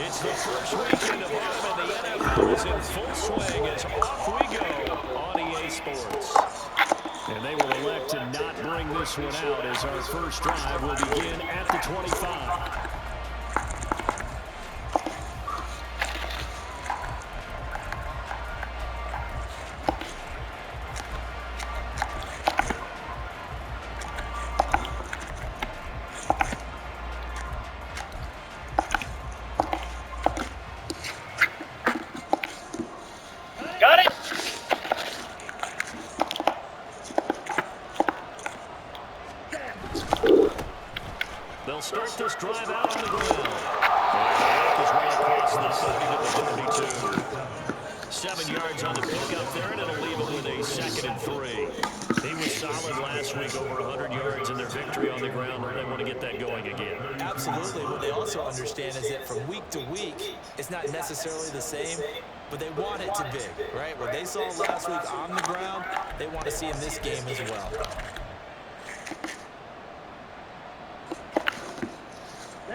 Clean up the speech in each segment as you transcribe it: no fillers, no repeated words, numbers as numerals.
It's the first weekend of autumn, and the NFL is in full swing as off we go on EA Sports. And they will elect to not bring this one out as our first drive will begin at the 25. Got it. They'll start this drive out on the ground. And he'll work his way across the 30 to the 32. 7 yards on the pickup there, and it'll leave it with a 2nd and 3. He was solid last week, over 100 yards in their victory on the ground. They want to get that going again. Absolutely. What they also understand is that from week to week, it's not necessarily the same, but they want it to be, right? What they saw last week on the ground, they want to see in this game as well.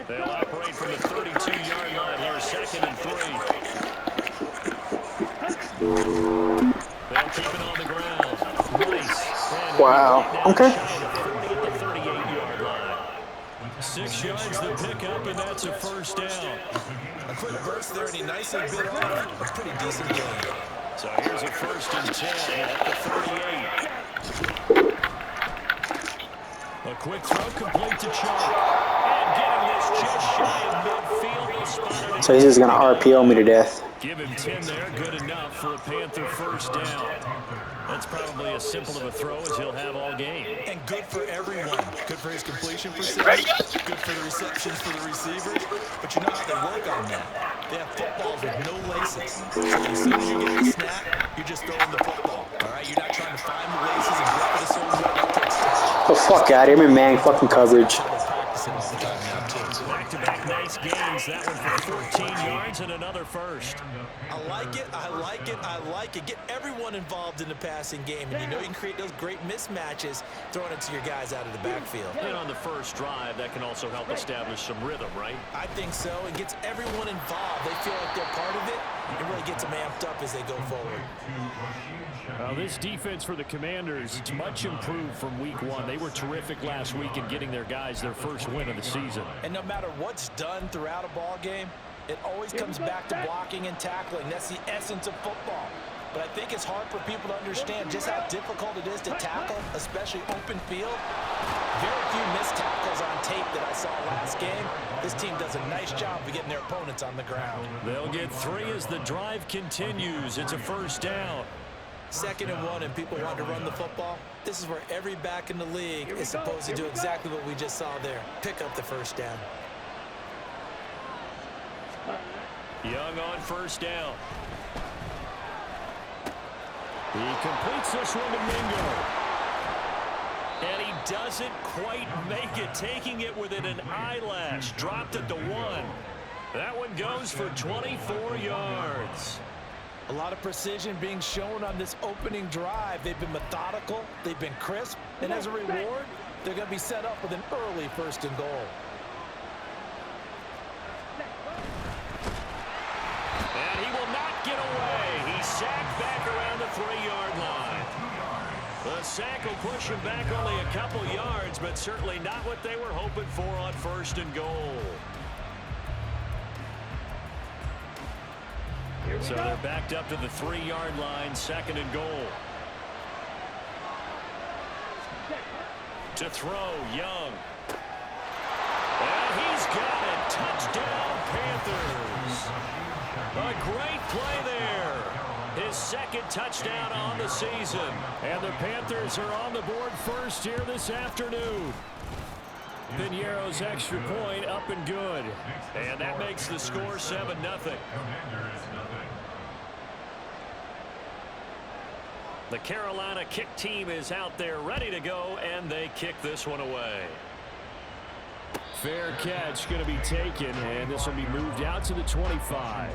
They'll operate from the 32-yard line here, 2nd and 3. They'll keep it on the ground. Nice. Wow. Okay. 38-yard line. 6 yards the pickup, and that's a first down. A quick burst there, and he nicely bit off a pretty decent game. So here's a 1st and 10 at the 38. A quick throw complete to Chuck. And getting this just shy of midfield. So he's just going to RPO me to death. Give him 10 there, good enough for a Panther first down. That's probably as simple of a throw as he'll have all game. And good for everyone. Good for his completion percentage. Good for the receptions for the receivers. But you know how they work on that. They have footballs with no laces. So as soon as you get the snap, you're just throwing the football. All right? You're not trying to find the laces and grip it a certain way. That takes time. Oh, fuck out of here, man. Fucking coverage. Back-to-back nice gains. That one for 14 yards and another first. I like it. I like it. I like it. Get everyone involved in the passing game. And you know you can create those great mismatches throwing it to your guys out of the backfield. And on the first drive, that can also help establish some rhythm, right? I think so. It gets everyone involved. They feel like they're part of it. It really gets them amped up as they go forward. Well, this defense for the Commanders, it's much improved from week 1. They were terrific last week in getting their guys their first win of the season. And no matter what's done throughout a ball game, it always comes back to blocking and tackling. That's the essence of football. But I think it's hard for people to understand just how difficult it is to tackle, especially open field. Very few missed tackles on tape that I saw last game. This team does a nice job of getting their opponents on the ground. They'll get 3 as the drive continues. It's a first down. 2nd and 1, and people want to run the football. This is where every back in the league is supposed to do exactly what we just saw there. Pick up the first down. Young on first down. He completes this one to Mingo. And he doesn't quite make it, taking it within an eyelash. Dropped it to 1. That one goes for 24 yards. A lot of precision being shown on this opening drive. They've been methodical, they've been crisp, and as a reward, they're going to be set up with an early 1st and goal. And he will not get away. He's sacked back around the 3-yard line. The sack will push him back only a couple yards, but certainly not what they were hoping for on 1st and goal. So they're backed up to the 3-yard line, 2nd and goal. To throw, Young. And he's got it. Touchdown, Panthers. A great play there. His 2nd touchdown on the season. And the Panthers are on the board first here this afternoon. Piñeiro's extra point up and good. And that makes the score 7-0. The Carolina kick team is out there ready to go, and they kick this one away. Fair catch going to be taken, and this will be moved out to the 25.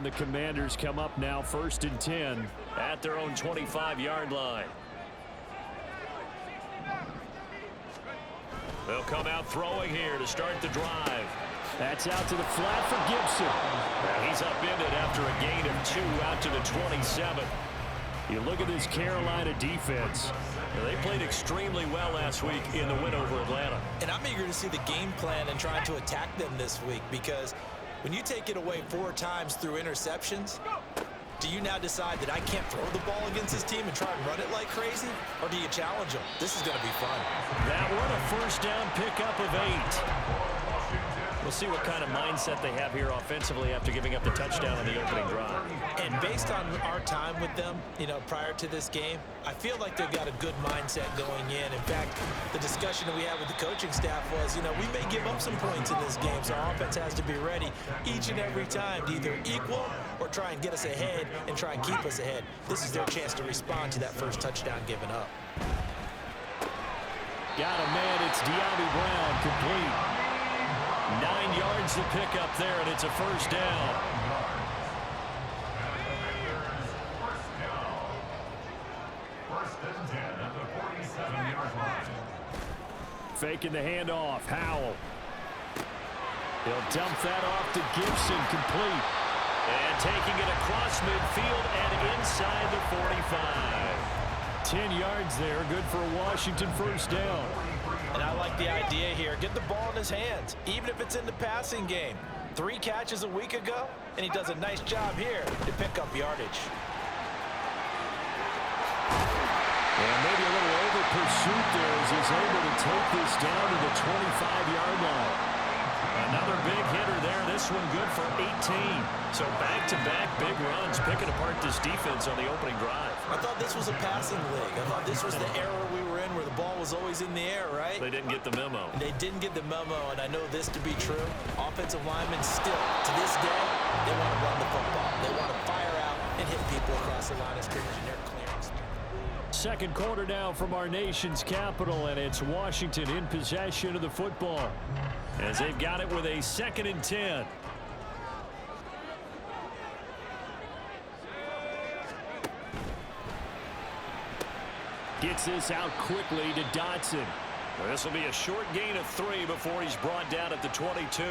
and the Commanders come up now 1st and 10 at their own 25-yard line. They'll come out throwing here to start the drive. That's out to the flat for Gibson. He's upended after a gain of 2 out to the 27. You look at this Carolina defense. They played extremely well last week in the win over Atlanta. And I'm eager to see the game plan and trying to attack them this week, because when you take it away 4 times through interceptions, do you now decide that I can't throw the ball against this team and try and run it like crazy? Or do you challenge them? This is going to be fun. That one, a first down pickup of 8. We'll see what kind of mindset they have here offensively after giving up the touchdown on the opening drive. And based on our time with them, prior to this game, I feel like they've got a good mindset going in. In fact, the discussion that we had with the coaching staff was, we may give up some points in this game, so our offense has to be ready each and every time to either equal or try and get us ahead and try and keep us ahead. This is their chance to respond to that first touchdown given up. Got a man, it's De'Ami Brown, complete. 9 yards to pick up there, and it's a first down. Faking the handoff, Howell. He'll dump that off to Gibson, complete. And taking it across midfield and inside the 45. 10 yards there, good for a Washington first down. And I like the idea here. Get the ball in his hands, even if it's in the passing game. 3 catches a week ago, and he does a nice job here to pick up yardage. And maybe a little over pursuit there as he's able to take this down to the 25-yard line. Another big hitter there. This one good for 18. So back-to-back big runs, picking apart this defense on the opening drive. I thought this was a passing league. I thought this was the era we were in where the ball was always in the air, right? They didn't get the memo. And they didn't get the memo, and I know this to be true. Offensive linemen still, to this day, they want to run the football. They want to fire out and hit people across the line of scrimmage in their clearance. Second quarter now from our nation's capital, and it's Washington in possession of the football as they've got it with a 2nd and 10. Gets this out quickly to Dotson. Well, this will be a short gain of 3 before he's brought down at the 22.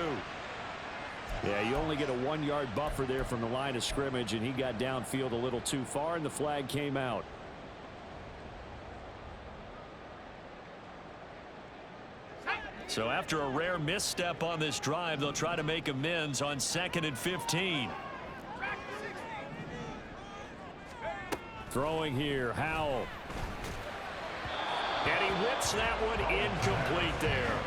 Yeah, you only get a 1-yard buffer there from the line of scrimmage, and he got downfield a little too far, and the flag came out. So after a rare misstep on this drive, they'll try to make amends on 2nd and 15. Throwing here, Howell. And he whips that one incomplete there.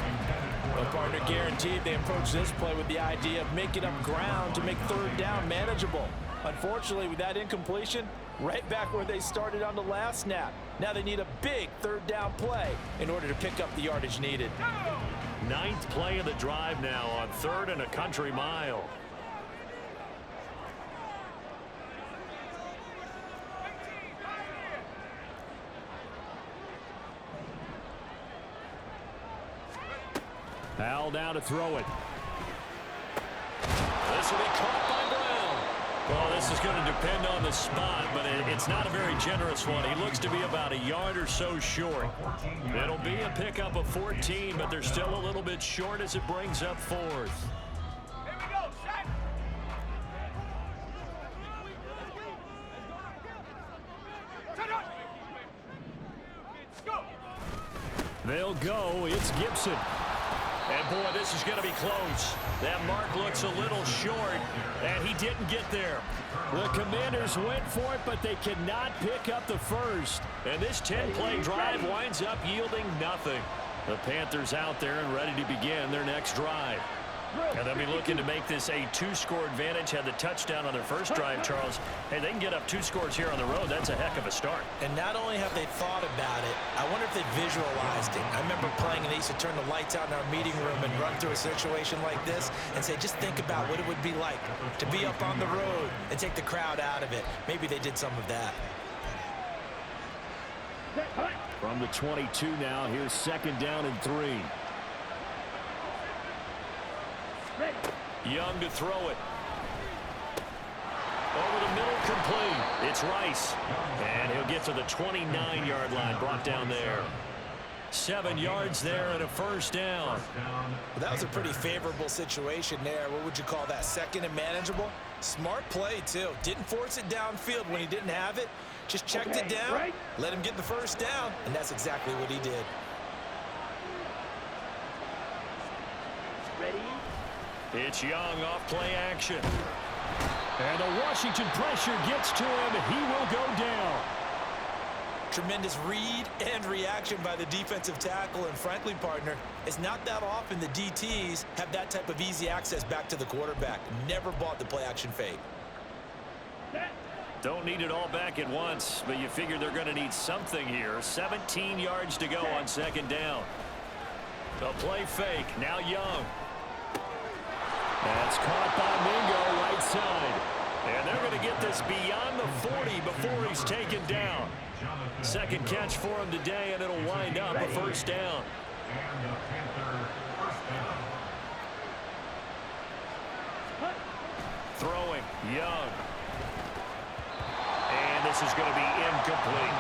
Well, partner, guaranteed they approach this play with the idea of making up ground to make 3rd down manageable. Unfortunately, with that incompletion, right back where they started on the last snap. Now they need a big 3rd down play in order to pick up the yardage needed. 9th play of the drive now on 3rd and a country mile. Howell down to throw it. This will be caught by Brown. Well, this is going to depend on the spot, but it's not a very generous one. He looks to be about a yard or so short. It'll be a pickup of 14, but they're still a little bit short as it brings up 4th. They'll go. It's Gibson. And, boy, this is going to be close. That mark looks a little short, and he didn't get there. The Commanders went for it, but they cannot pick up the first. And this 10-play drive winds up yielding nothing. The Panthers out there and ready to begin their next drive. And they'll be looking to make this a 2-score advantage. Had the touchdown on their first drive, Charles. Hey, they can get up 2 scores here on the road. That's a heck of a start. And not only have they thought about it, I wonder if they visualized it. I remember playing and they used to turn the lights out in our meeting room and run through a situation like this and say, just think about what it would be like to be up on the road and take the crowd out of it. Maybe they did some of that. From the 22 now, here's 2nd down and 3. Young to throw it. Over the middle, complete. It's Rice. And he'll get to the 29-yard line, brought down there. 7 yards there and a first down. Well, that was a pretty favorable situation there. What would you call that? Second and manageable? Smart play, too. Didn't force it downfield when he didn't have it. Just checked it down, let him get the first down, and that's exactly what he did. Ready? It's Young off play action. And the Washington pressure gets to him, and he will go down. Tremendous read and reaction by the defensive tackle, and frankly, partner, it's not that often the DTs have that type of easy access back to the quarterback. Never bought the play action fade. Don't need it all back at once, but you figure they're going to need something here. 17 yards to go on second down. The play fake, now Young. That's caught by Mingo right side. And they're going to get this beyond the 40 before he's taken down. Second catch for him today, and it'll wind up a first down. Throwing, Young. And this is going to be incomplete.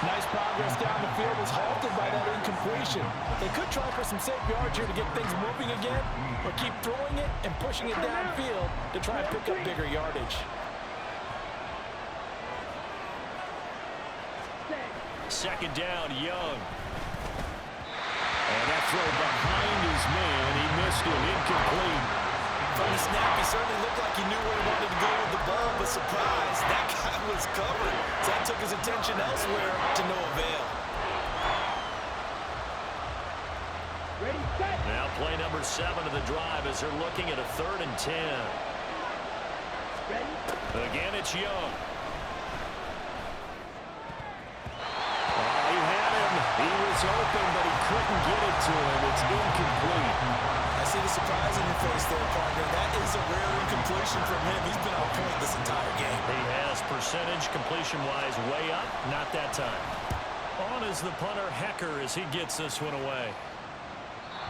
Nice progress down the field was halted by that incompletion. They could try for some safe yards here to get things moving again, or keep throwing it and pushing it downfield to try and pick up bigger yardage. Second down, Young. And that throw behind his man. He missed it, incomplete. From the snap, he certainly looked like he knew where he wanted to go with the ball, but surprise, that guy was covered. So that took his attention elsewhere to no avail. Ready, set. Now play number 7 of the drive as they're looking at a 3rd and 10. Ready. Again, it's Young. He was open, but he couldn't get it to him. It's incomplete. I see the surprise in your face there, partner. That is a rare incompletion from him. He's been on point this entire game. He has percentage completion-wise way up. Not that time. On is the punter, Hecker, as he gets this one away.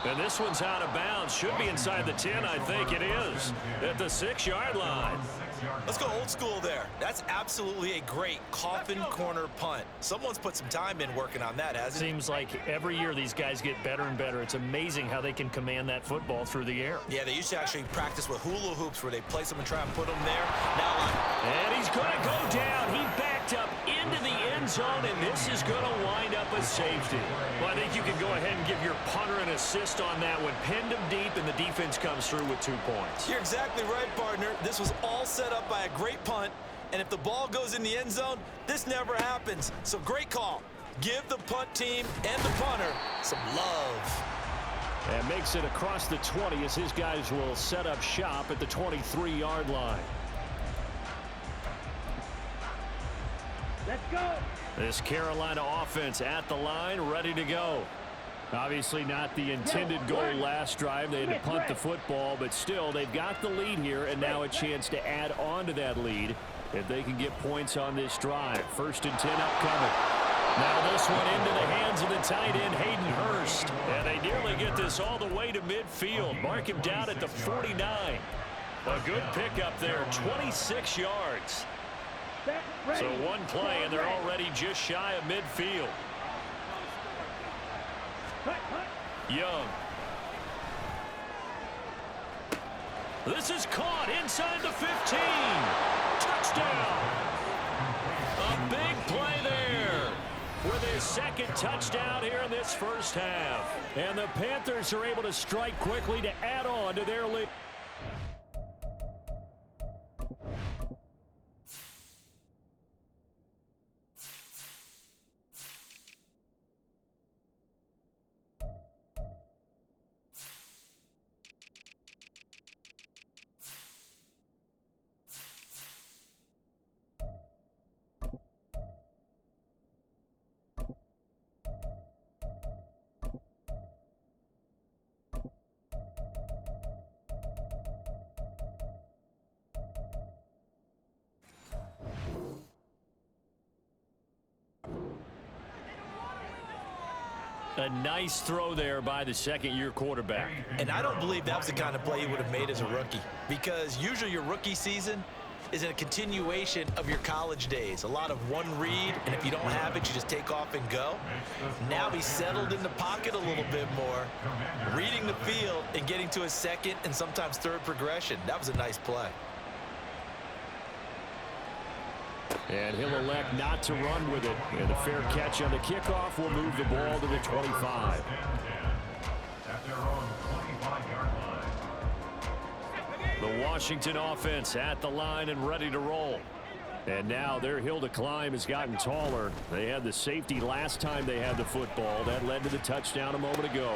And this one's out of bounds. Should be inside the 10, I think it is. At the 6-yard line. Let's go old school there. That's absolutely a great coffin corner punt. Someone's put some time in working on that, hasn't it? Seems like every year these guys get better and better. It's amazing how they can command that football through the air. Yeah, they used to actually practice with hula hoops where they place them and try and put them there. Now, and he's going to go down. He backed up into the end zone, and this is going to wind up a safety. Well, I think you can go ahead and give your punter an assist on that one. Pinned him deep, and the defense comes through with 2 points. You're exactly right, partner. This was all set up by a great punt, and if the ball goes in the end zone, this never happens. So great call. Give the punt team and the punter some love. And makes it across the 20 as his guys will set up shop at the 23-yard line. Let's go. This Carolina offense at the line, ready to go. Obviously not the intended goal last drive. They had to punt the football, but still they've got the lead here, and now a chance to add on to that lead if they can get points on this drive. 1st and 10 upcoming. Now this one into the hands of the tight end, Hayden Hurst. And they nearly get this all the way to midfield. Mark him down at the 49. A good pickup there, 26 yards. So one play, and they're already just shy of midfield. Young. This is caught inside the 15. Touchdown. A big play there with his 2nd touchdown here in this first half. And the Panthers are able to strike quickly to add on to their lead. A nice throw there by the 2nd-year quarterback. And I don't believe that was the kind of play he would have made as a rookie, because usually your rookie season, is a continuation of your college days. A lot of one read, and if you don't have it, you just take off and go. Now he's settled in the pocket a little bit more, reading the field and getting to his second and sometimes third progression. That was a nice play. And he'll elect not to run with it. And a fair catch on the kickoff will move the ball to the 25. The Washington offense at the line and ready to roll. And now their hill to climb has gotten taller. They had the safety last time they had the football. That led to the touchdown a moment ago.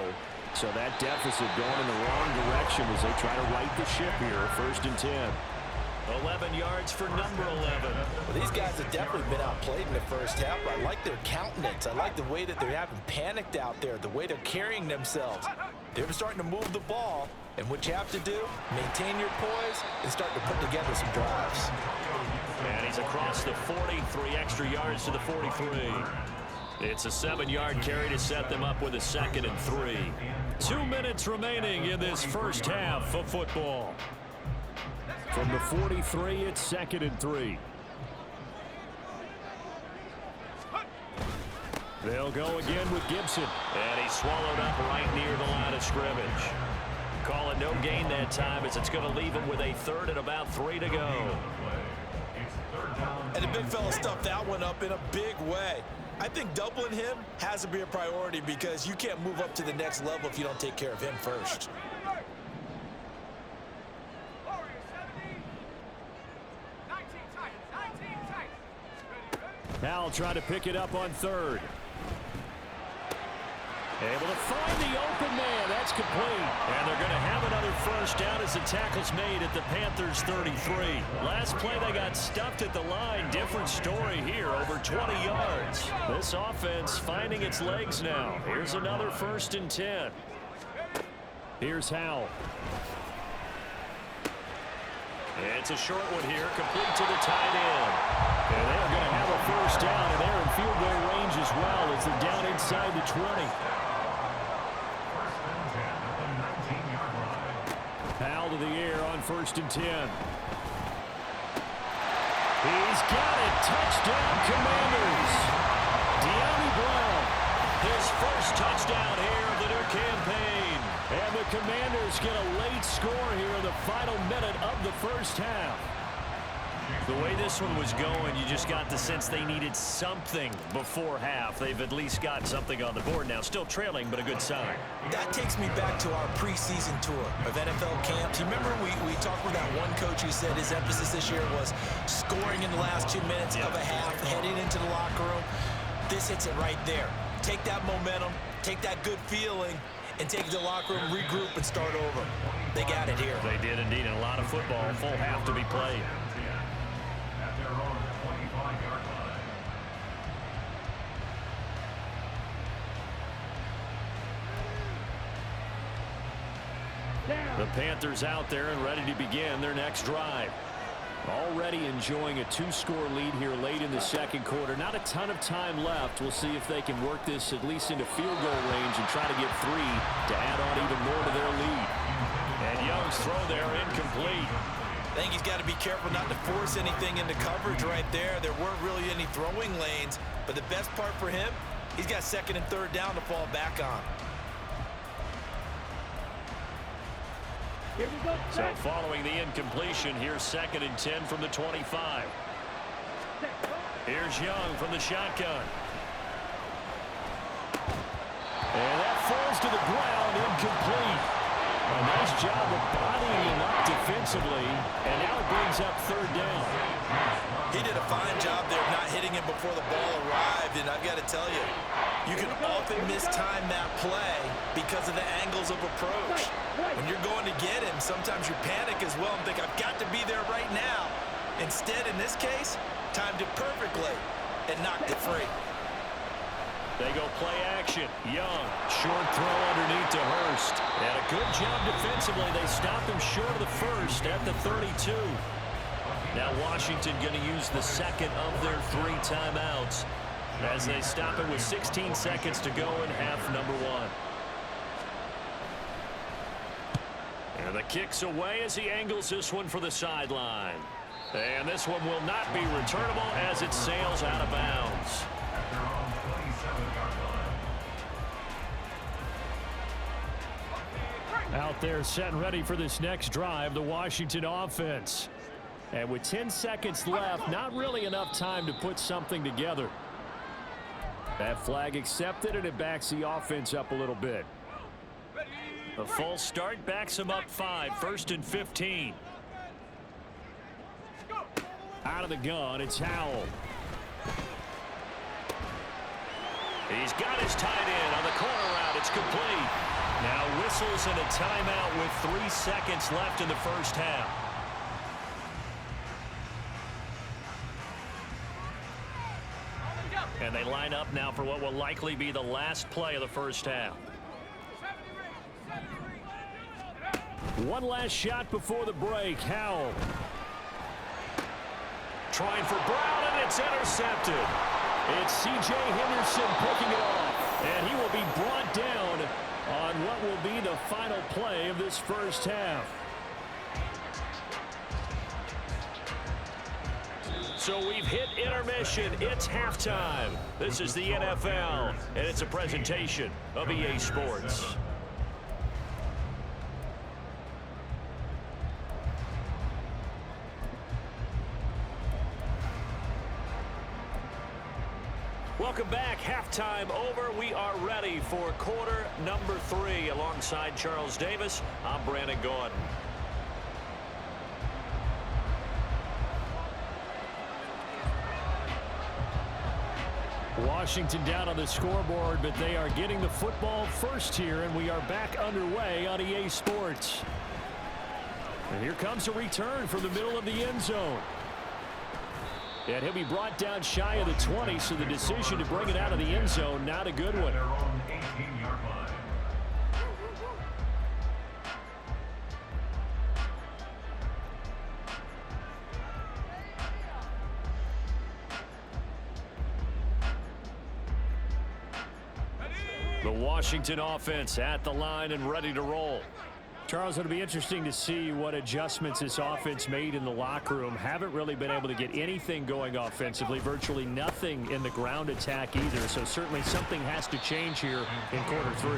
So that deficit going in the wrong direction as they try to right the ship here. 1st and 10. 11 yards for number 11. Well, these guys have definitely been outplayed in the first half. I like their countenance. I like the way that they're having panicked out there, the way they're carrying themselves. They're starting to move the ball, and what you have to do, maintain your poise and start to put together some drives. And he's across the 40, 3 extra yards to the 43. It's a 7-yard carry to set them up with a 2nd and 3. 2 minutes remaining in this first half of football. From the 43, it's 2nd and 3. They'll go again with Gibson. And he's swallowed up right near the line of scrimmage. Call it no gain that time as it's going to leave him with a 3rd and about 3 to go. And the big fella stuffed that one up in a big way. I think doubling him has to be a priority because you can't move up to the next level if you don't take care of him first. Now try to pick it up on 3rd. Able to find the open man. That's complete. And they're going to have another first down as the tackle's made at the Panthers' 33. Last play they got stuffed at the line. Different story here, over 20 yards. This offense finding its legs now. Here's another 1st and 10. Here's Howell. It's a short one here, complete to the tight end. And they're going to have a first down, and they're in field goal range as well as they're down inside the 20. Howell to the air on 1st and 10. He's got it. Touchdown, Commanders. De'Ami Brown, his first touchdown here of the new campaign. And the Commanders get a late score here in the final minute of the first half. The way this one was going, you just got the sense they needed something before half. They've at least got something on the board now. Still trailing, but a good sign. That takes me back to our preseason tour of NFL camps. You remember we talked with that one coach who said his emphasis this year was scoring in the last 2 minutes of a half, heading into the locker room. This hits it right there. Take that momentum, take that good feeling, and take it to the locker room, regroup, and start over. They got it here. They did indeed, and a lot of football, full half to be played. The Panthers out there and ready to begin their next drive. Already enjoying a 2-score lead here late in the second quarter. Not a ton of time left. We'll see if they can work this at least into field goal range and try to get 3 to add on even more to their lead. And Young's throw there incomplete. I think he's got to be careful not to force anything into coverage right there. There weren't really any throwing lanes, but the best part for him, he's got 2nd and 3rd down to fall back on. So following the incompletion, here's 2nd and 10 from the 25. Here's Young from the shotgun. And that falls to the ground, incomplete. A nice job of bodying him up defensively, and now it brings up 3rd down. He did a fine job there of not hitting him before the ball arrived, and I've got to tell you, you can often mistime that play because of the angles of approach. When you're going to get him, sometimes you panic as well and think, I've got to be there right now. Instead, in this case, timed it perfectly and knocked it free. They go play action. Young, short throw underneath to Hurst. And a good job defensively. They stop him short of the first at the 32. Now Washington going to use the 2nd of their 3 timeouts as they stop it with 16 seconds to go in half number 1. And the kick's away as he angles this one for the sideline. And this one will not be returnable as it sails out of bounds. Out there set and ready for this next drive, the Washington offense. And with 10 seconds left, not really enough time to put something together. That flag accepted, and it backs the offense up a little bit. A full start backs him up 5, 1st and 15. Out of the gun, it's Howell. He's got his tight end on the corner route. It's complete. Now whistles and a timeout with 3 seconds left in the first half. And they line up now for what will likely be the last play of the first half. One last shot before the break. Howell. Trying for Brown, and it's intercepted. It's C.J. Henderson picking it off. And he will be brought down on what will be the final play of this first half. So we've hit intermission. It's halftime. This is the NFL, and it's a presentation of EA Sports. Welcome back. Halftime over. We are ready for quarter number 3. Alongside Charles Davis, I'm Brandon Gordon. Washington down on the scoreboard, but they are getting the football first here, and we are back underway on EA Sports. And here comes a return from the middle of the end zone. And he'll be brought down shy of the 20, so the decision to bring it out of the end zone, not a good one. The Washington offense at the line and ready to roll. Charles, it'll be interesting to see what adjustments this offense made in the locker room. Haven't really been able to get anything going offensively, virtually nothing in the ground attack either. So certainly something has to change here in quarter 3.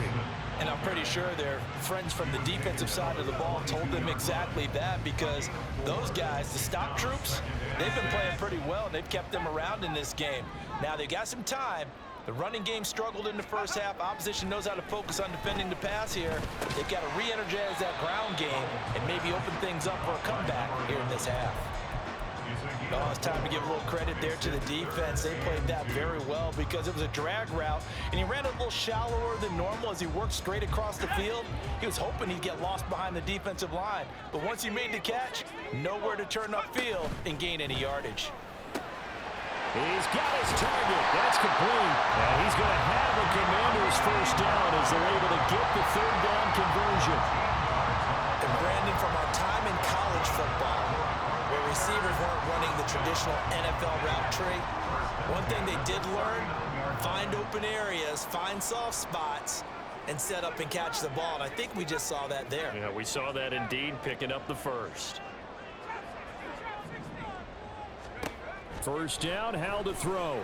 And I'm pretty sure their friends from the defensive side of the ball told them exactly that, because those guys, the stock troops, they've been playing pretty well. They've kept them around in this game. Now they got some time. The running game struggled in the first half. Opposition knows how to focus on defending the pass here. They've got to re-energize that ground game and maybe open things up for a comeback here in this half. Oh, it's time to give a little credit there to the defense. They played that very well because it was a drag route, and he ran a little shallower than normal as he worked straight across the field. He was hoping he'd get lost behind the defensive line, but once he made the catch, nowhere to turn upfield and gain any yardage. He's got his target. That's complete. And he's going to have the Commanders first down as they're able to get the third down conversion. And Brandon, from our time in college football, where receivers weren't running the traditional NFL route tree, one thing they did learn, find open areas, find soft spots, and set up and catch the ball. And I think we just saw that there. Yeah, we saw that indeed, picking up the first. First down, Howell to throw.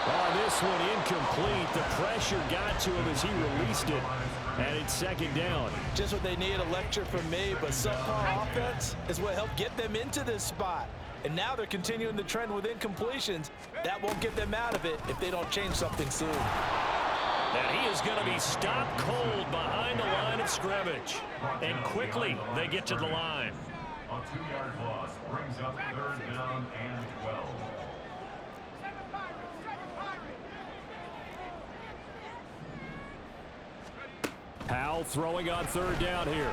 Oh, this one incomplete. The pressure got to him as he released it, and it's second down. Just what they need, a lecture from me, but subpar offense is what helped get them into this spot. And now they're continuing the trend with incompletions. That won't get them out of it if they don't change something soon. And he is going to be stopped cold behind the line of scrimmage. And quickly they get to the line. A 2-yard loss brings up third down and 12. Howell throwing on third down here.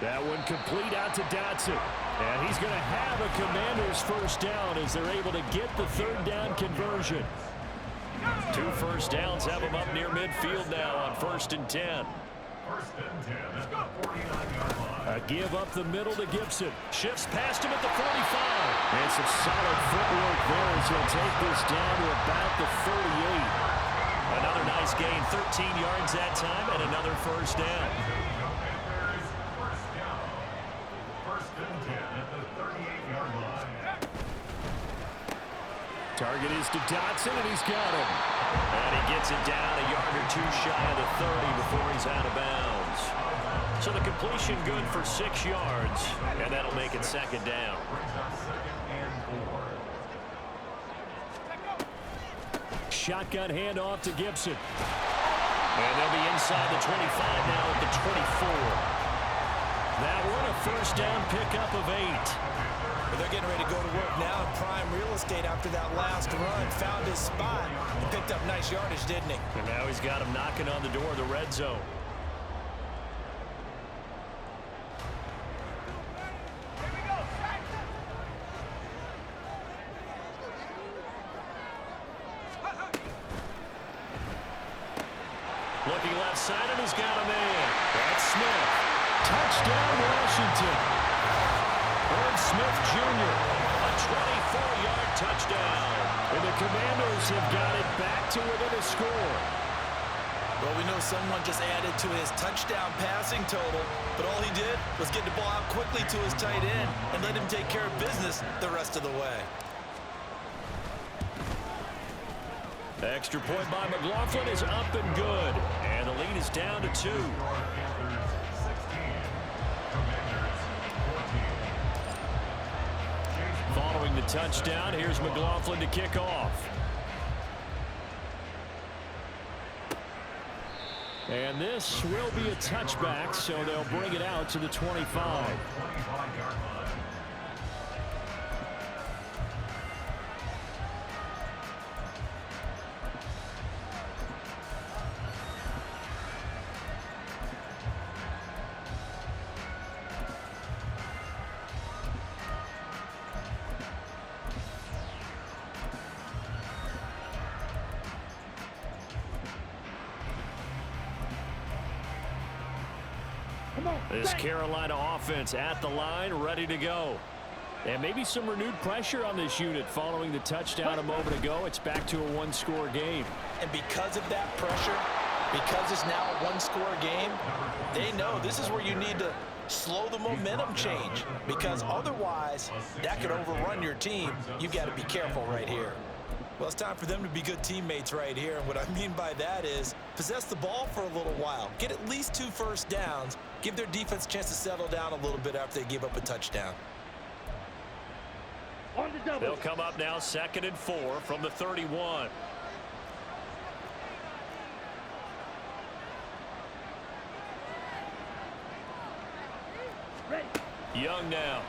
That one complete out to Dotson. And he's going to have a Commanders first down as they're able to get the third down conversion. 2 first downs have them up near midfield now on 1st and 10. First and 10 at the 49-yard line. A give up the middle to Gibson. Shifts past him at the 45. And some solid footwork there as he'll take this down to about the 38. Another nice gain, 13 yards that time, and another first down. at the 38-yard line. Target is to Dotson, and he's got him. And he gets it down a yard or two shy of the 30 before he's out of bounds. So the completion good for 6 yards, and that'll make it second down. Shotgun handoff to Gibson. And they'll be inside the 25 now at the 24. That one a first down pickup of 8. But they're getting ready to go to work now in prime real estate after that last run. Found his spot and picked up nice yardage, didn't he? And now he's got him knocking on the door of the red zone. Looking left side, and he's got a man. That's Smith. Touchdown, Washington. Herb Smith Jr., a 24-yard touchdown. And the Commanders have got it back to within a score. Well, we know someone just added to his touchdown passing total, but all he did was get the ball out quickly to his tight end and let him take care of business the rest of the way. Extra point by McLaughlin is up and good. And the lead is down to 2. Following the touchdown, here's McLaughlin to kick off. And this will be a touchback, so they'll bring it out to the 25. This Carolina offense at the line, ready to go. And maybe some renewed pressure on this unit following the touchdown a moment ago. It's back to a one-score game. And because of that pressure, because it's now a one-score game, they know this is where you need to slow the momentum change, because otherwise that could overrun your team. You got to be careful right here. Well, it's time for them to be good teammates right here. And what I mean by that is possess the ball for a little while. Get at least 2 first downs. Give their defense a chance to settle down a little bit after they give up a touchdown. They'll come up now 2nd and 4 from the 31. Young now.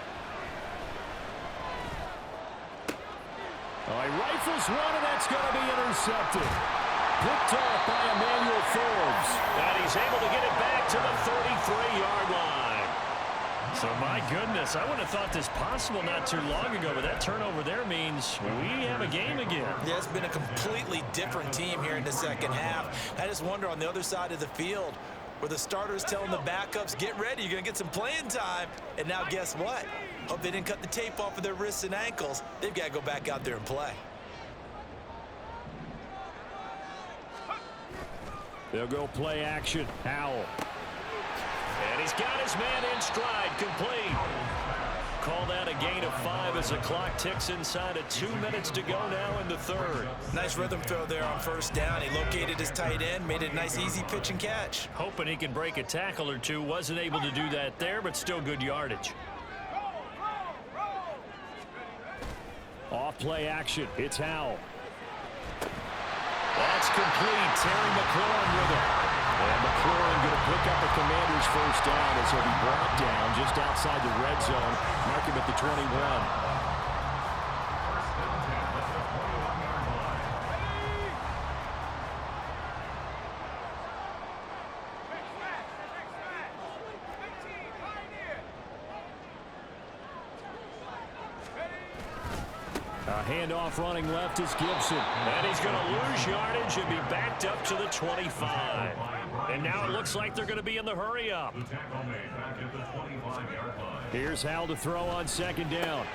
Oh, he rifles one, and that's going to be intercepted. Picked off by Emmanuel Forbes. And he's able to get it back to the 33-yard line. So, my goodness, I wouldn't have thought this possible not too long ago, but that turnover there means we have a game again. Yeah, it's been a completely different team here in the second half. I just wonder on the other side of the field, where the starters telling the backups, get ready, you're going to get some playing time. And now guess what? Hope they didn't cut the tape off of their wrists and ankles. They've got to go back out there and play. They'll go play action. Howell. And he's got his man in stride, complete. Call that a gain of 5 as the clock ticks inside of 2 minutes to go now in the third. Nice rhythm throw there on first down. He located his tight end, made it a nice easy pitch and catch. Hoping he can break a tackle or two. Wasn't able to do that there, but still good yardage. Off play action. It's Howell. That's complete. Terry McLaurin with it. And McLaurin going to pick up the Commanders' first down as he'll be brought down just outside the red zone. Mark him at the 21. Handoff running left is Gibson. And he's going to lose yardage and be backed up to the 25. And now it looks like they're going to be in the hurry-up. Here's Howell to throw on second down.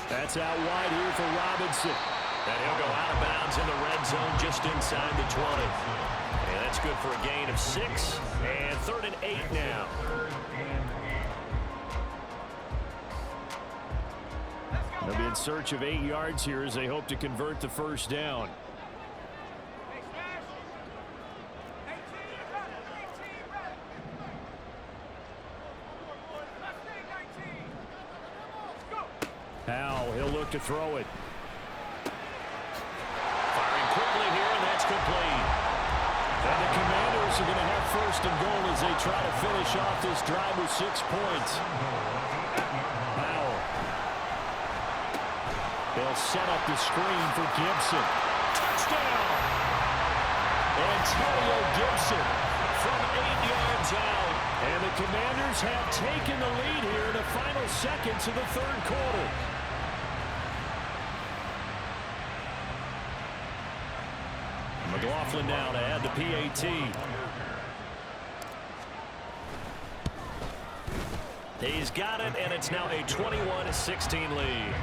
That's out wide here for Robinson. And he'll go out of bounds in the red zone just inside the 20. And that's good for a gain of 6. And 3rd and 8 now. They'll be in search of 8 yards here as they hope to convert the first down. Now he'll look to throw it. Firing quickly here, and that's complete. And the Commanders are going to have first and goal as they try to finish off this drive with 6 points. Powell. They'll set up the screen for Gibson. Touchdown! Antonio Gibson from 8 yards out. And the Commanders have taken the lead here in the final seconds of the third quarter. McLaughlin now to add the PAT. He's got it, and it's now a 21-16 lead.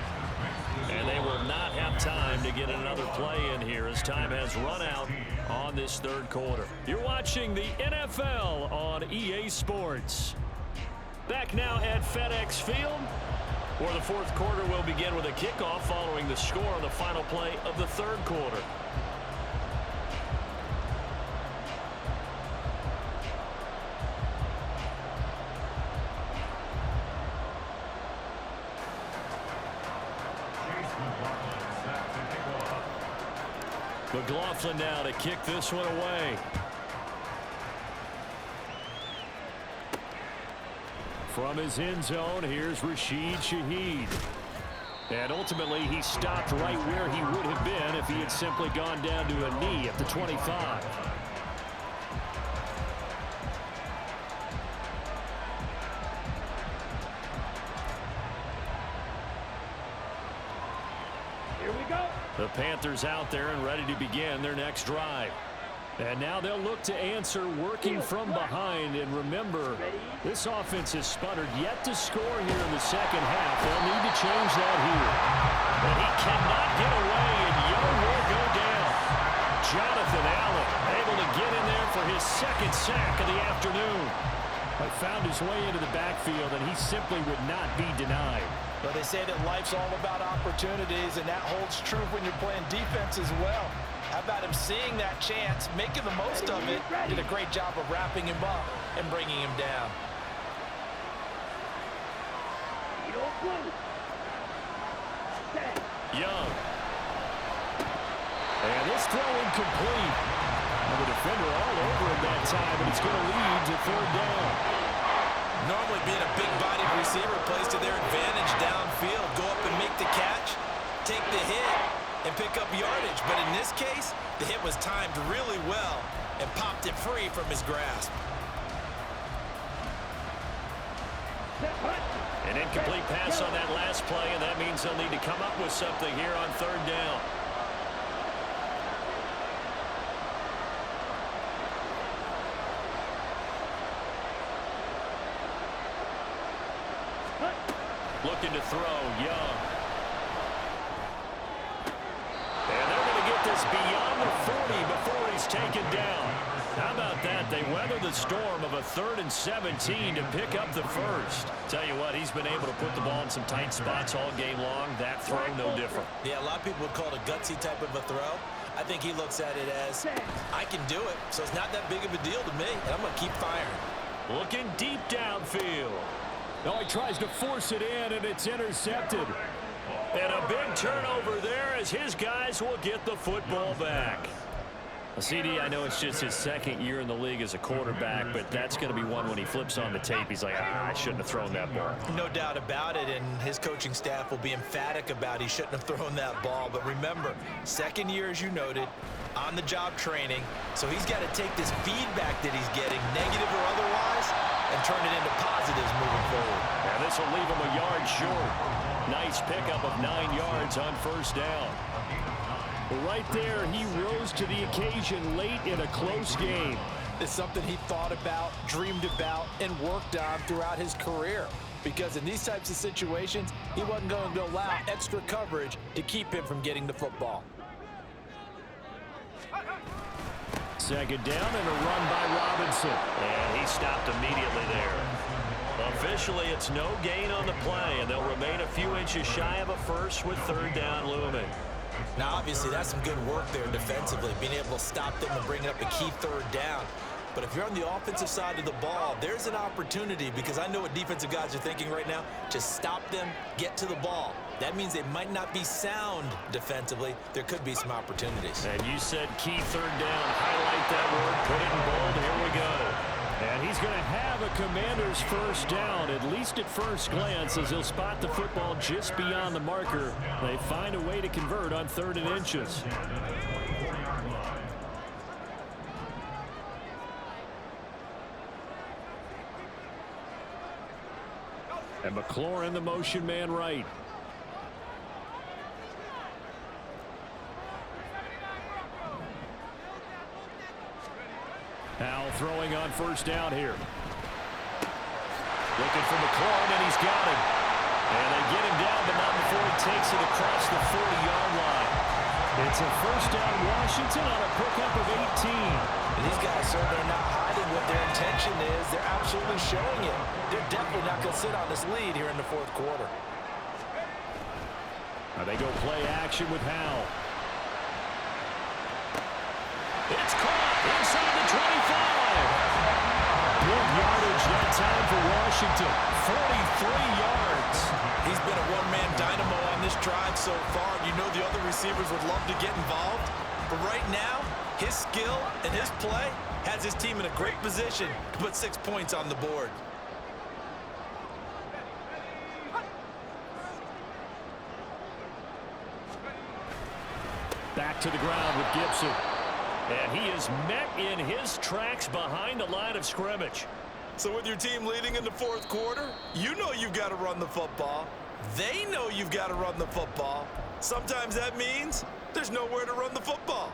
And they will not have time to get another play in here as time has run out on this third quarter. You're watching the NFL on EA Sports. Back now at FedEx Field, where the fourth quarter will begin with a kickoff following the score on the final play of the third quarter. McLaughlin now to kick this one away. From his end zone, here's Rashid Shaheed. And ultimately, he stopped right where he would have been if he had simply gone down to a knee at the 25. The Panthers out there and ready to begin their next drive. And now they'll look to answer working from behind. And remember, this offense has sputtered yet to score here in the second half. They'll need to change that here. But he cannot get away, and Young will go down. Jonathan Allen able to get in there for his second sack of the afternoon. But found his way into the backfield, and he simply would not be denied. But they say that life's all about opportunities, and that holds true when you're playing defense as well. How about him seeing that chance, making the most of it, did a great job of wrapping him up and bringing him down. Young. And this throw incomplete. And the defender all over him that time, and it's going to lead to third down. Normally being a big-bodied receiver plays to their advantage downfield. Go up and make the catch, take the hit, and pick up yardage. But in this case, the hit was timed really well and popped it free from his grasp. An incomplete pass on that last play, and that means they'll need to come up with something here on third down. Looking to throw, Young. And they're going to get this beyond the 40 before he's taken down. How about that? They weather the storm of a 3rd and 17 to pick up the first. Tell you what, he's been able to put the ball in some tight spots all game long. That throw, no different. Yeah, a lot of people would call it a gutsy type of a throw. I think he looks at it as, I can do it, so it's not that big of a deal to me, and I'm going to keep firing. Looking deep downfield. No, he tries to force it in, and it's intercepted. And a big turnover there as his guys will get the football back. CD, I know it's just his second year in the league as a quarterback, but that's going to be one when he flips on the tape. He's like, I shouldn't have thrown that ball. No doubt about it, and his coaching staff will be emphatic about he shouldn't have thrown that ball. But remember, second year, as you noted, on-the-job training, so he's got to take this feedback that he's getting, negative or otherwise, and turn it into positives moving forward. And this will leave him a yard short. Nice pickup of 9 yards on first down. Right there, he rose to the occasion late in a close game. It's something he thought about, dreamed about, and worked on throughout his career. Because in these types of situations, he wasn't going to allow extra coverage to keep him from getting the football. Second down and a run by Robinson. And he stopped immediately there. Officially, it's no gain on the play, and they'll remain a few inches shy of a first with third down looming. Now, obviously, that's some good work there defensively, being able to stop them and bring up a key third down. But if you're on the offensive side of the ball, there's an opportunity, because I know what defensive guys are thinking right now. Just stop them, get to the ball. That means they might not be sound defensively. There could be some opportunities. And you said key third down. Highlight that word. Put it in bold. Here we go. And he's going to have a Commander's first down, at least at first glance, as he'll spot the football just beyond the marker. They find a way to convert on 3rd and inches. And McLaurin, the motion man right. Now throwing on first down here. Looking for McLaurin, and he's got him. And they get him down, but not before he takes it across the 40-yard line. It's a first down Washington on a pickup of 18. And these guys certainly are not hiding what their intention is. They're absolutely showing it. They're definitely not going to sit on this lead here in the 4th quarter. Now they go play action with Howell. It's caught inside the 25. Good yardage that time for Washington. 43 yards. He's been a one-man dynamo on this drive so far. You know the other receivers would love to get involved. But right now, his skill and his play has his team in a great position to put 6 points on the board. Back to the ground with Gibson. And he is met in his tracks behind the line of scrimmage. So with your team leading in the 4th quarter, you know you've got to run the football. They know you've got to run the football. Sometimes that means there's nowhere to run the football.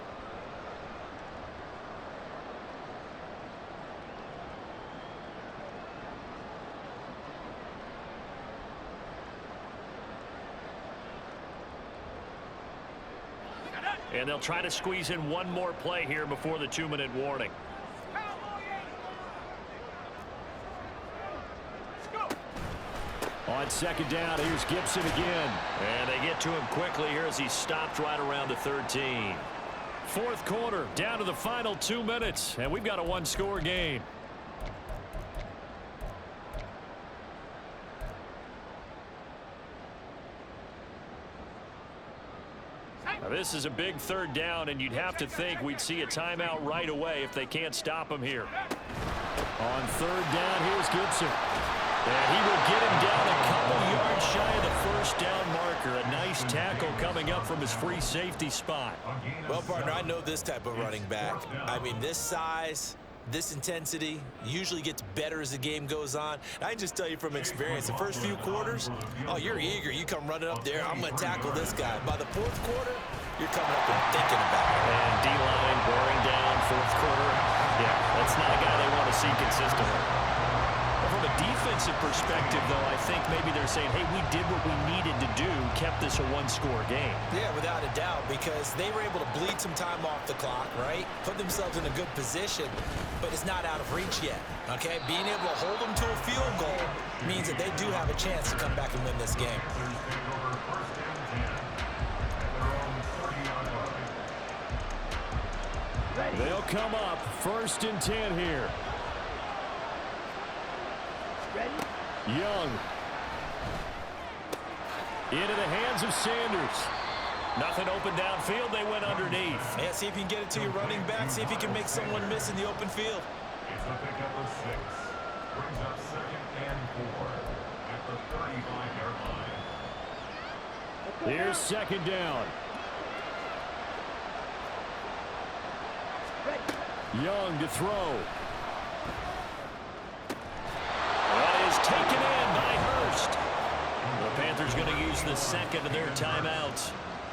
And they'll try to squeeze in one more play here before the 2-minute warning. On 2nd down, here's Gibson again. And they get to him quickly here as he stopped right around the 13. 4th quarter, down to the final 2 minutes, and we've got a one-score game. Now this is a big 3rd down, and you'd have to think we'd see a timeout right away if they can't stop him here. On 3rd down, here's Gibson. And he will get him down a couple yards shy of the first down marker. A nice tackle coming up from his free safety spot. Well, partner, I know this type of running back. I mean, this size, this intensity usually gets better as the game goes on. I can just tell you from experience, the first few quarters, oh, you're eager. You come running up there, I'm going to tackle this guy. By the 4th quarter, you're coming up and thinking about it. And D-line wearing down 4th quarter. Yeah, that's not a guy they want to see consistently. From a defensive perspective, though, I think maybe they're saying, hey, we did what we needed to do, kept this a one-score game. Yeah, without a doubt, because they were able to bleed some time off the clock, right? Put themselves in a good position, but it's not out of reach yet, okay? Being able to hold them to a field goal means that they do have a chance to come back and win this game. They'll come up 1st and 10 here. Young. Into the hands of Sanders. Nothing open downfield. They went underneath. Yeah, see if you can get it to your running back. See if you can make someone miss in the open field. It's a pickup of 6. Brings up 2nd and 4 at the 35-yard line. Here's 2nd down. Young to throw. That is taken in by Hurst. The Panthers going to use the 2nd of their timeouts,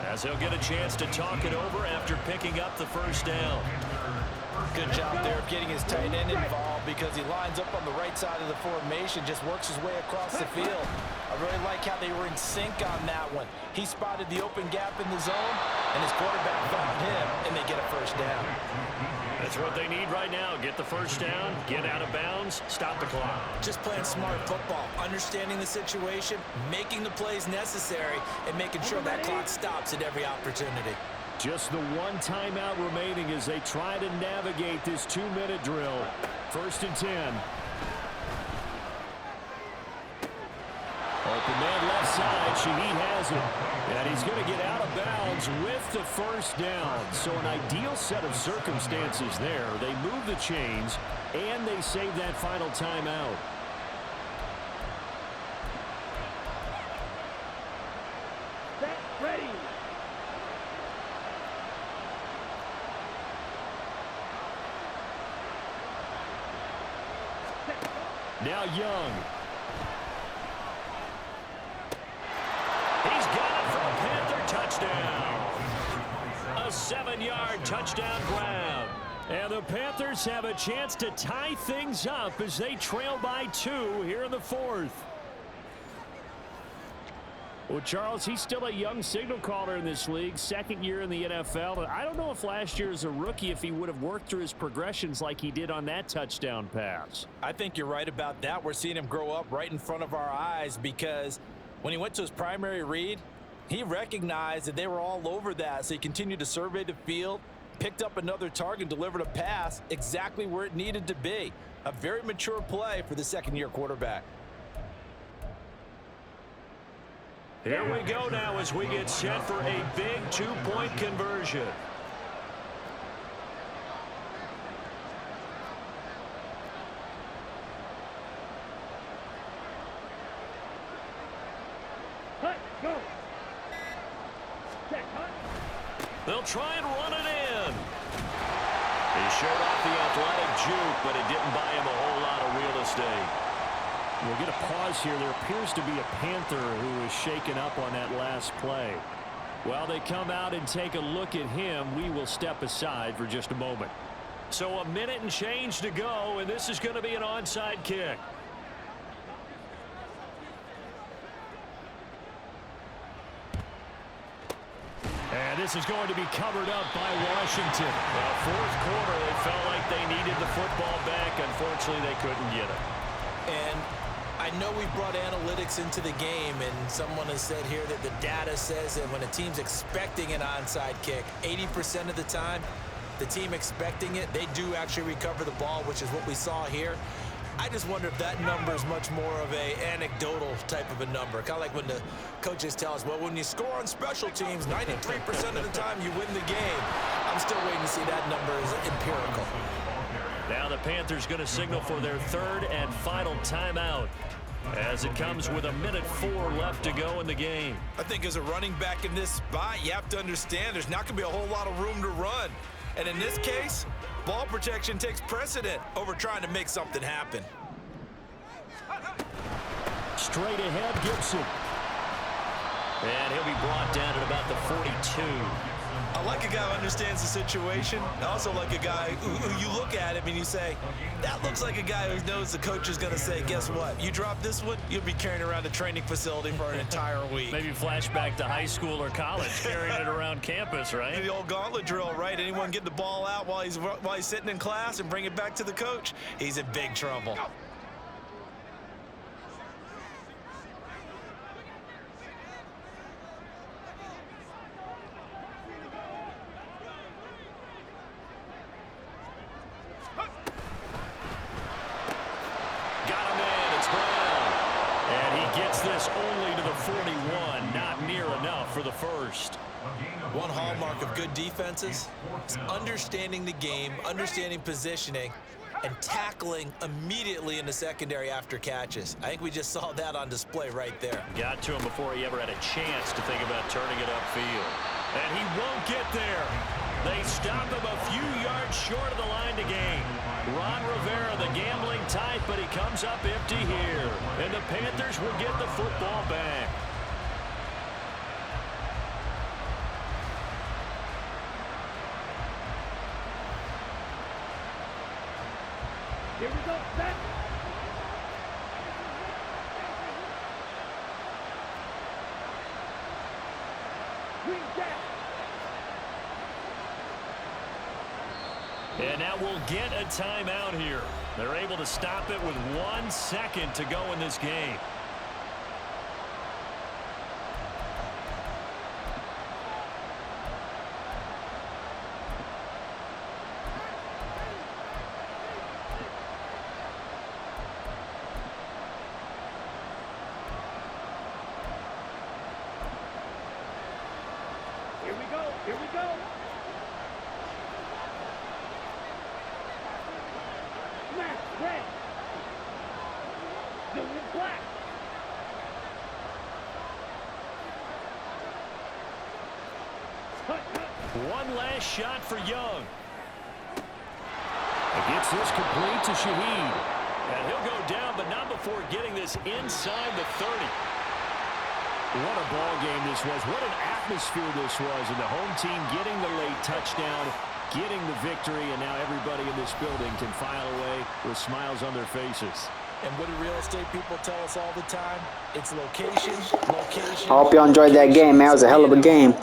as he'll get a chance to talk it over after picking up the first down. Good job there of getting his tight end involved, because he lines up on the right side of the formation, just works his way across the field. I really like how they were in sync on that one. He spotted the open gap in the zone, and his quarterback found him, and they get a first down. The It's what they need right now. Get the first down, get out of bounds, stop the clock. Just playing smart football, understanding the situation, making the plays necessary, and making sure that clock stops at every opportunity. Just the one timeout remaining as they try to navigate this 2-minute drill. 1st and 10. Open man left side. Shaheed has it. And he's going to get out of bounds with the first down. So an ideal set of circumstances there. They move the chains, and they save that final timeout. Ready. Now Young. He's got it for a Panther touchdown. A 7-yard touchdown grab. And the Panthers have a chance to tie things up as they trail by 2 here in the 4th. Well, Charles, he's still a young signal caller in this league, 2nd year in the NFL. I don't know if last year as a rookie, if he would have worked through his progressions like he did on that touchdown pass. I think you're right about that. We're seeing him grow up right in front of our eyes because when he went to his primary read, he recognized that they were all over that, so he continued to survey the field, picked up another target, delivered a pass exactly where it needed to be. A very mature play for the 2nd-year quarterback. Here we go now as we get set for a big 2-point conversion. Go. They'll try and run it in. He showed off the athletic juke, but it didn't buy him a whole lot of real estate. We'll get a pause here. There appears to be a Panther who is shaken up on that last play. While they come out and take a look at him, we will step aside for just a moment. So a minute and change to go, and this is going to be an onside kick. And this is going to be covered up by Washington. Well, 4th quarter, they felt like they needed the football back. Unfortunately, they couldn't get it. And I know we brought analytics into the game, and someone has said here that the data says that when a team's expecting an onside kick, 80% of the time, the team expecting it, they do actually recover the ball, which is what we saw here. I just wonder if that number is much more of a anecdotal type of a number. Kind of like when the coaches tell us, well, when you score on special teams, 93% of the time you win the game. I'm still waiting to see that number is empirical. Now the Panthers going to signal for their 3rd and final timeout as it comes with 1:04 left to go in the game. I think as a running back in this spot, you have to understand there's not going to be a whole lot of room to run. And in this case, ball protection takes precedent over trying to make something happen. Straight ahead, Gibson. And he'll be brought down at about the 42. I like a guy who understands the situation. I also like a guy who you look at him and you say, that looks like a guy who knows the coach is going to say, guess what? You drop this one, you'll be carrying around a training facility for an entire week. Maybe flashback to high school or college, carrying it around campus, right? The old gauntlet drill, right? Anyone get the ball out while he's sitting in class and bring it back to the coach, he's in big trouble. Only to the 41, not near enough for the first. One hallmark of good defenses is understanding the game, understanding positioning, and tackling immediately in the secondary after catches. I think we just saw that on display right there. Got to him before he ever had a chance to think about turning it upfield. And he won't get there. They stop him a few yards short of the line to gain. Ron Rivera, the gambling type, but he comes up empty here. And the Panthers will get the football back. Here we go. Set. And now will get a timeout here. They're able to stop it with 1 second to go in this game. Here we go. Here we go. Smash, red. Silver, black. Cut, cut. One last shot for Young. He gets this complete to Shaheed. And he'll go down, but not before getting this inside the 30. What a ball game this was. What an atmosphere this was. And the home team getting the late touchdown, getting the victory, and now everybody in this building can file away with smiles on their faces. And what do real estate people tell us all the time? It's location, location. I hope y'all enjoyed that game, man. It was a hell of a game.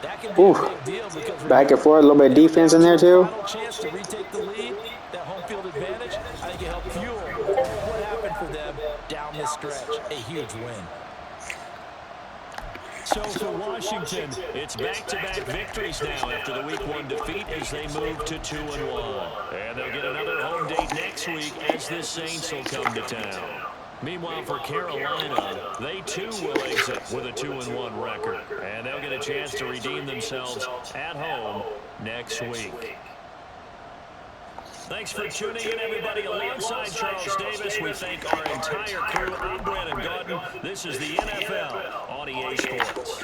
That can be Ooh. a big deal because Back and forth, a little bit of defense in there, too. Final chance to retake the lead, that home field advantage, I think it helped fuel all of what happened for them down this stretch. A huge win. So for Washington, it's back-to-back victories now after the Week 1 defeat as they move to 2-1. And they'll get another home date next week as the Saints will come to town. Meanwhile, for Carolina, they too will exit with a 2-1 record. And they'll get a chance to redeem themselves at home next week. Thanks for tuning in, everybody. Alongside Charles Davis, we thank our entire crew. I'm Brandon Gaudin. This is the NFL on EA Sports.